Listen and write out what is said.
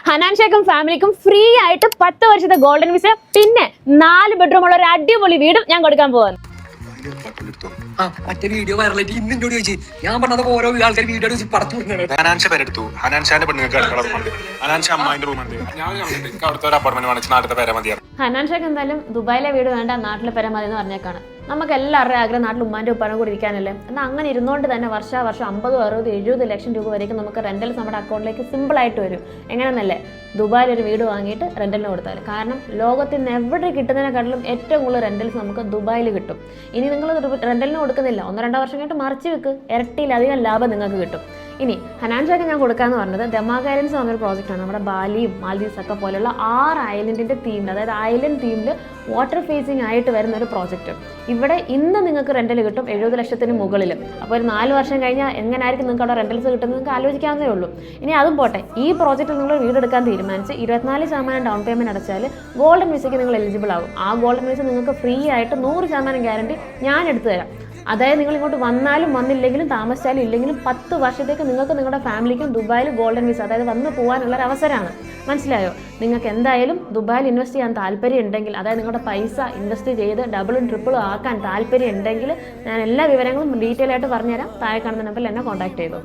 ഹനാൻ ഷേഖും ഫാമിലിക്കും ഫ്രീ ആയിട്ട് 10 വർഷത്തെ ഗോൾഡൻ വിസ, പിന്നെ 4 ബെഡ്റൂം ഉള്ള ഒരു അടിപൊളി വീടും ഞാൻ കൊടുക്കാൻ പോകുന്നു. മറ്റേ വീഡിയോ വൈറലായിട്ട് ഇന്നോട് ചോദിച്ചു. ഞാൻ പറഞ്ഞത് ഓരോ ആൾക്കാർ വീഡിയോ വെച്ച് പടത്തു ഹനാൻഷ പേരെടുത്തു. ഹനാൻഷാന്റെ പെണ്ണുങ്ങൾക്ക് അടുക്കള റൂമുണ്ട്. ഹനാൻഷ അമ്മായിന്റെ റൂമുണ്ട്. ഞാൻ എനിക്ക് അവിടുത്തെ ഒരു അപ്പാർട്ട്മെന്റ് വാങ്ങിച്ച് നാട്ടിലത്തെ പേരെ മതിയാണ്. ഹനാൻ ഷേഖ് എന്തായാലും ദുബായിലെ വീട് വേണ്ട, നാട്ടിലെ പേരെ മതി എന്ന് പറഞ്ഞേക്കാണ്. നമുക്ക് എല്ലാവരുടെയും ആഗ്രഹം നാട്ടിൽ ഉമ്മാൻ്റെ ഉപ്പാനും കൂടി ഇരിക്കാനല്ലേ. എന്നാൽ അങ്ങനെ ഇരുന്നുകൊണ്ട് തന്നെ വർഷം 50, 60, 70 ലക്ഷം രൂപ വരേക്കും നമുക്ക് റെന്റൽസ് നമ്മുടെ അക്കൗണ്ടിലേക്ക് സിമ്പിളായിട്ട് വരും. എങ്ങനെയെന്നല്ലേ, ദുബായിൽ ഒരു വീട് വാങ്ങിയിട്ട് റെന്റലിന് കൊടുത്താൽ. കാരണം ലോകത്തിൽ നിന്ന് എവിടെ കിട്ടുന്നതിനെക്കാട്ടിലും ഏറ്റവും കൂടുതൽ റെന്റൽസ് നമുക്ക് ദുബായിൽ കിട്ടും. ഇനി നിങ്ങൾ റെന്റലിന് കൊടുക്കുന്നില്ല, 1-2 വർഷം കഴിഞ്ഞിട്ട് മറിച്ച് വെക്ക്, ഇരട്ടിയിലധികം ലാഭം നിങ്ങൾക്ക് കിട്ടും. ഇനി ഹനാൻ ഷേഖ് ഞാൻ കൊടുക്കാമെന്ന് പറഞ്ഞത് ദമാക് ഐലൻഡ്സ് എന്നൊരു പ്രോജക്റ്റാണ്. നമ്മുടെ ബാലിയും മാൽദീവ്സ് ഒക്കെ പോലെയുള്ള 6 ഐലൻഡിൻ്റെ തീമിൽ, അതായത് ഐലൻഡ് തീമിൽ വാട്ടർ ഫേസിങ് ആയിട്ട് വരുന്ന ഒരു പ്രോജക്റ്റ്. ഇവിടെ ഇന്ന് നിങ്ങൾക്ക് റെന്റൽ കിട്ടും 70 ലക്ഷത്തിന് മുകളിൽ. അപ്പോൾ ഒരു 4 വർഷം കഴിഞ്ഞാൽ എങ്ങനെയായിരിക്കും നിങ്ങൾക്ക് അവിടെ റെന്റൽസ് കിട്ടുന്നത് നിങ്ങൾക്ക് ആലോചിക്കാവുന്നേ ഉള്ളൂ. ഇനി അതും പോട്ടെ, ഈ പ്രോജക്റ്റിൽ നിങ്ങൾ വീടെടുക്കാൻ തീരുമാനിച്ച് 24% ഡൗൺ പേയ്മെൻറ്റ് അടച്ചാൽ ഗോൾഡൻ വിസയ്ക്ക് നിങ്ങൾ എലിജിബിൾ ആകും. ആ ഗോൾഡൻ വിസ നിങ്ങൾക്ക് ഫ്രീ ആയിട്ട് 100% ഗ്യാരണ്ടി ഞാൻ എടുത്തു തരാം. അതായത് നിങ്ങൾ ഇങ്ങോട്ട് വന്നാലും വന്നില്ലെങ്കിലും താമസിച്ചാലും ഇല്ലെങ്കിലും 10 വർഷത്തേക്ക് നിങ്ങൾക്ക് നിങ്ങളുടെ ഫാമിലിക്കും ദുബായിൽ ഗോൾഡൻ വിസ, അതായത് വന്ന് പോകാനുള്ള ഒരു അവസരമാണ്. മനസ്സിലായോ? നിങ്ങൾക്ക് എന്തായാലും ദുബായിൽ ഇൻവെസ്റ്റ് ചെയ്യാൻ താല്പര്യം ഉണ്ടെങ്കിൽ, അതായത് നിങ്ങളുടെ പൈസ ഇൻവെസ്റ്റ് ചെയ്ത് ഡബിളും ട്രിപ്പിളും ആക്കാൻ താല്പര്യം ഉണ്ടെങ്കിൽ ഞാൻ എല്ലാ വിവരങ്ങളും ഡീറ്റെയിൽ ആയിട്ട് പറഞ്ഞുതരാം. താഴെ കാണുന്ന നമ്പറിൽ എന്നെ കോൺടാക്ട് ചെയ്തു.